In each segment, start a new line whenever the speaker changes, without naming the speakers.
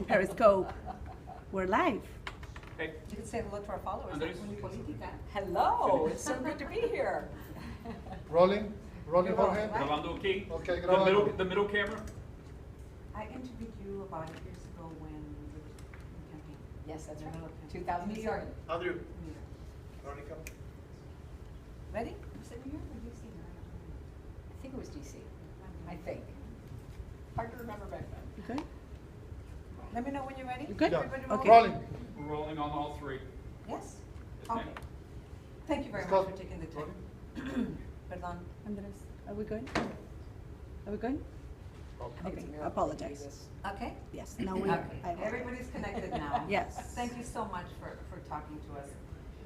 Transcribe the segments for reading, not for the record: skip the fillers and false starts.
Periscope. We're live.
Hey.
You can say hello to our followers.
Andres.
Politica.
Hello, it's so good to be here.
Rolling, rolling, Jorge.
Grabando aquí.
Okay,
The
grabando.
the middle camera.
I interviewed you about 8 years ago when you were in campaign.
Yes, that's right.
New
2007.
York.
Andrew.
New York.
Veronica.
Ready? Was it New York or DC? No,
I think it was DC. I think. Hard to remember back then.
Okay.
Let me know when you're ready.
You good?
Yeah.
Everybody
Okay.
Rolling.
We're rolling on all three.
Yes?
Yes, ma'am.
Okay. Thank you very
Let's
much
go.
for taking the time. Perdón.
Andres, are we good? Are we good?
I think it's
Okay,
a miracle
apologize.
to do this.
Okay?
Yes, now we,
Okay. Everybody's connected now.
Yes.
Thank you so much for talking to us.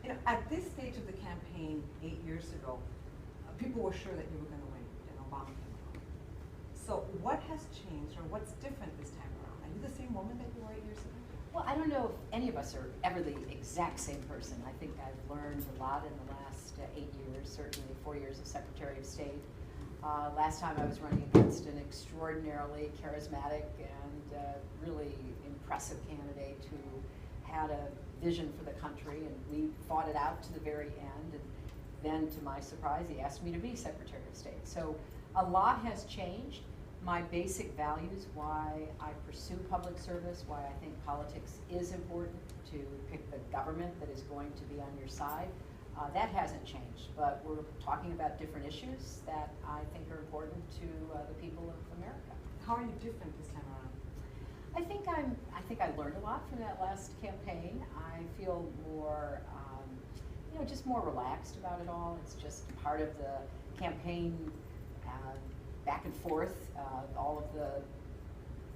You know, at this stage of the campaign 8 years ago, people were sure that you were going to win, and Obama came along. So what has changed, or what's different this time around? Are you the same woman that you were 8 years ago?
Well, I don't know if any of us are ever the exact same person. I think I've learned a lot in the last 8 years, certainly 4 years as Secretary of State. Last time I was running against an extraordinarily charismatic and really impressive candidate who had a vision for the country, and we fought it out to the very end. And then, to my surprise, he asked me to be Secretary of State. So a lot has changed. My basic values, why I pursue public service, why I think politics is important, to pick the government that is going to be on your side, that hasn't changed. But we're talking about different issues that I think are important to the people of America.
How are you different this time around?
I think I learned a lot from that last campaign. I feel more, just more relaxed about it all. It's just part of the campaign, back and forth, all of the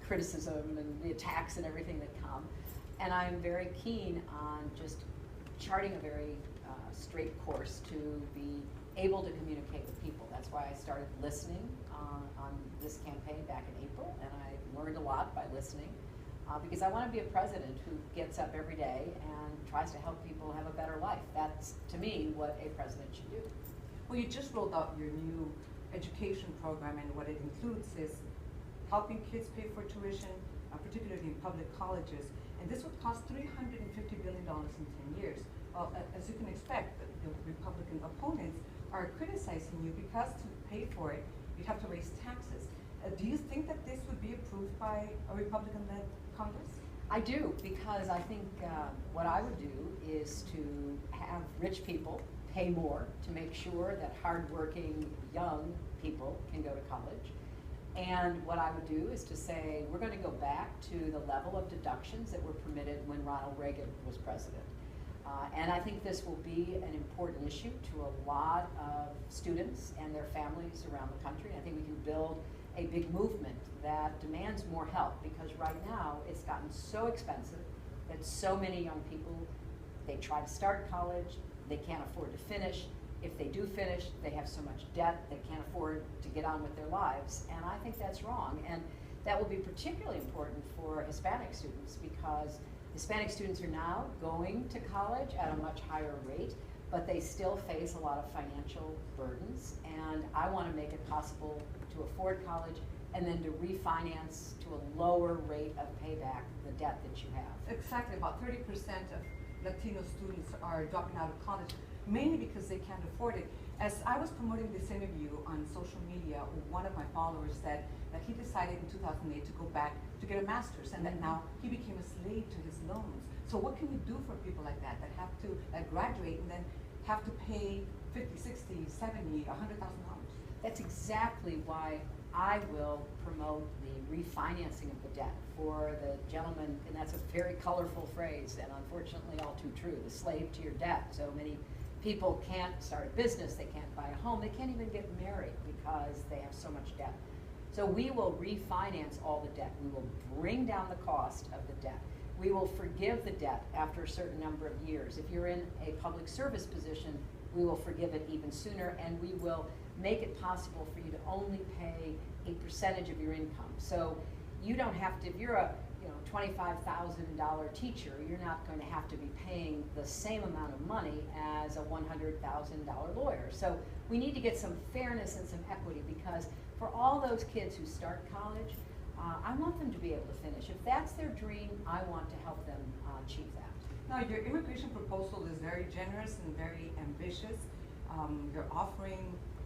criticism and the attacks and everything that come. And I'm very keen on just charting a very straight course to be able to communicate with people. That's why I started listening on this campaign back in April, and I learned a lot by listening, because I want to be a president who gets up every day and tries to help people have a better life. That's, to me, what a president should do.
Well, you just rolled out your new education program, and what it includes is helping kids pay for tuition, particularly in public colleges, and this would cost $350 billion in 10 years. Well, as you can expect, the Republican opponents are criticizing you because to pay for it, you'd have to raise taxes. Do you think that this would be approved by a Republican-led Congress?
I do, because I think what I would do is to have rich people pay more to make sure that hardworking young people can go to college. And what I would do is to say, we're going to go back to the level of deductions that were permitted when Ronald Reagan was president. And I think this will be an important issue to a lot of students and their families around the country. I think we can build a big movement that demands more help, because right now it's gotten so expensive that so many young people, they try to start college, they can't afford to finish. If they do finish, they have so much debt they can't afford to get on with their lives. And I think that's wrong. And that will be particularly important for Hispanic students, because Hispanic students are now going to college at a much higher rate, but they still face a lot of financial burdens. And I want to make it possible to afford college and then to refinance to a lower rate of payback the debt that you have.
Exactly. About 30% of Latino students are dropping out of college, mainly because they can't afford it. As I was promoting this interview on social media, one of my followers said that he decided in 2008 to go back to get a master's, and that now he became a slave to his loans. So what can you do for people like that have to graduate and then have to pay $50, $60, $70, $100,000?
That's exactly why I will promote the refinancing of the debt for the gentleman, and that's a very colorful phrase, and unfortunately all too true, the slave to your debt. So many people can't start a business, they can't buy a home, they can't even get married because they have so much debt. So we will refinance all the debt. We will bring down the cost of the debt. We will forgive the debt after a certain number of years. If you're in a public service position, we will forgive it even sooner, and we will make it possible for you to only pay a percentage of your income. So you don't have to, if you're a $25,000 teacher, you're not going to have to be paying the same amount of money as a $100,000 lawyer. So we need to get some fairness and some equity, because for all those kids who start college, I want them to be able to finish. If that's their dream, I want to help them achieve that.
Now, your immigration proposal is very generous and very ambitious. You're offering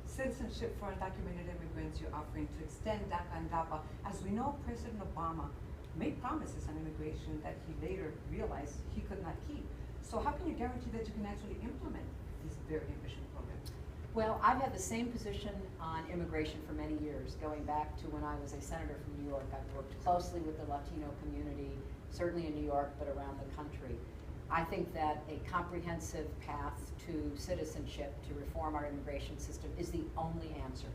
citizenship for undocumented immigrants. You're offering to extend DACA and DAPA. As we know, President Obama made promises on immigration that he later realized he could not keep. So how can you guarantee that you can actually implement this very ambitious program?
Well, I've had the same position on immigration for many years, going back to when I was a senator from New York. I've worked closely with the Latino community, certainly in New York, but around the country. I think that a comprehensive path to citizenship, to reform our immigration system, is the only answer.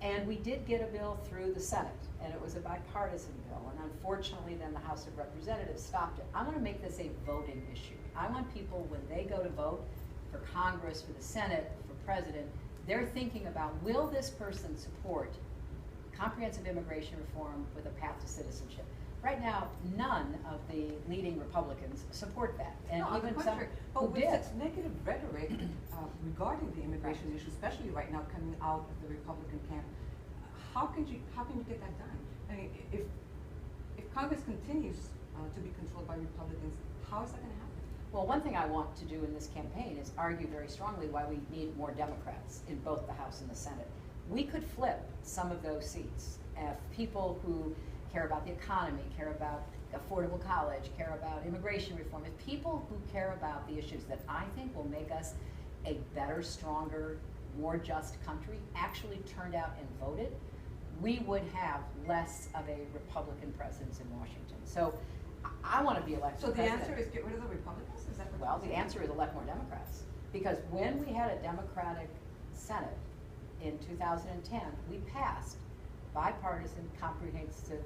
And we did get a bill through the Senate, and it was a bipartisan bill, and unfortunately then the House of Representatives stopped it. I want to make this a voting issue. I want people, when they go to vote for Congress, for the Senate, for President, they're thinking about, will this person support comprehensive immigration reform with a path to citizenship? Right now, none of the leading Republicans support that, and
No, on the
even some
contrary,
who
but with
did.
such negative rhetoric regarding the immigration issue, especially right now coming out of the Republican camp, how can you get that done? I mean, if Congress continues to be controlled by Republicans, how is that going to happen?
Well, one thing I want to do in this campaign is argue very strongly why we need more Democrats in both the House and the Senate. We could flip some of those seats if people who care about the economy, care about affordable college, care about immigration reform, if people who care about the issues that I think will make us a better, stronger, more just country actually turned out and voted, we would have less of a Republican presence in Washington. So I want to be elected
So the
president.
answer is get rid of the Republicans? Is that what
Well,
you're
the
saying?
answer is elect more Democrats. Because when we had a Democratic Senate in 2010, we passed bipartisan comprehensive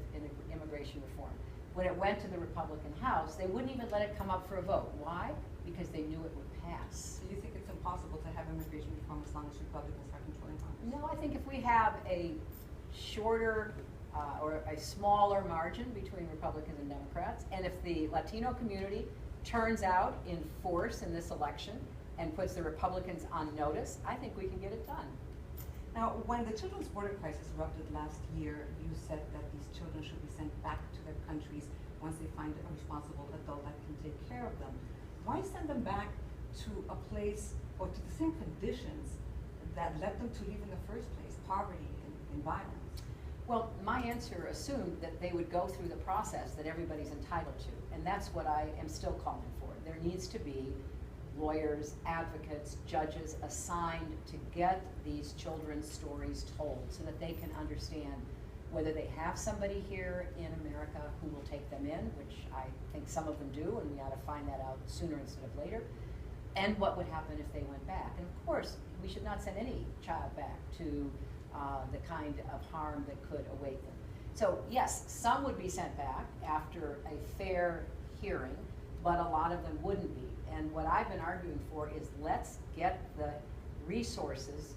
immigration reform. When it went to the Republican House, they wouldn't even let it come up for a vote. Why? Because they knew it would pass.
So you think it's impossible to have immigration reform as long as Republicans are controlling Congress?
No, I think if we have a shorter or a smaller margin between Republicans and Democrats, and if the Latino community turns out in force in this election and puts the Republicans on notice, I think we can get it done.
Now, when the children's border crisis erupted last year, you said that these children should be sent back to their countries once they find a responsible adult that can take care of them. Why send them back to a place or to the same conditions that led them to leave in the first place, poverty and violence?
Well, my answer assumed that they would go through the process that everybody's entitled to, and that's what I am still calling for. There needs to be lawyers, advocates, judges assigned to get these children's stories told so that they can understand whether they have somebody here in America who will take them in, which I think some of them do, and we ought to find that out sooner instead of later, and what would happen if they went back. And of course, we should not send any child back to the kind of harm that could await them. So yes, some would be sent back after a fair hearing, but a lot of them wouldn't be. And what I've been arguing for is let's get the resources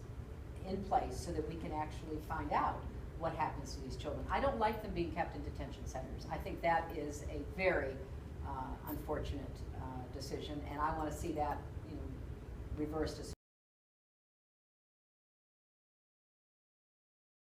in place so that we can actually find out what happens to these children. I don't like them being kept in detention centers. I think that is a very unfortunate decision, and I want to see that reversed as soon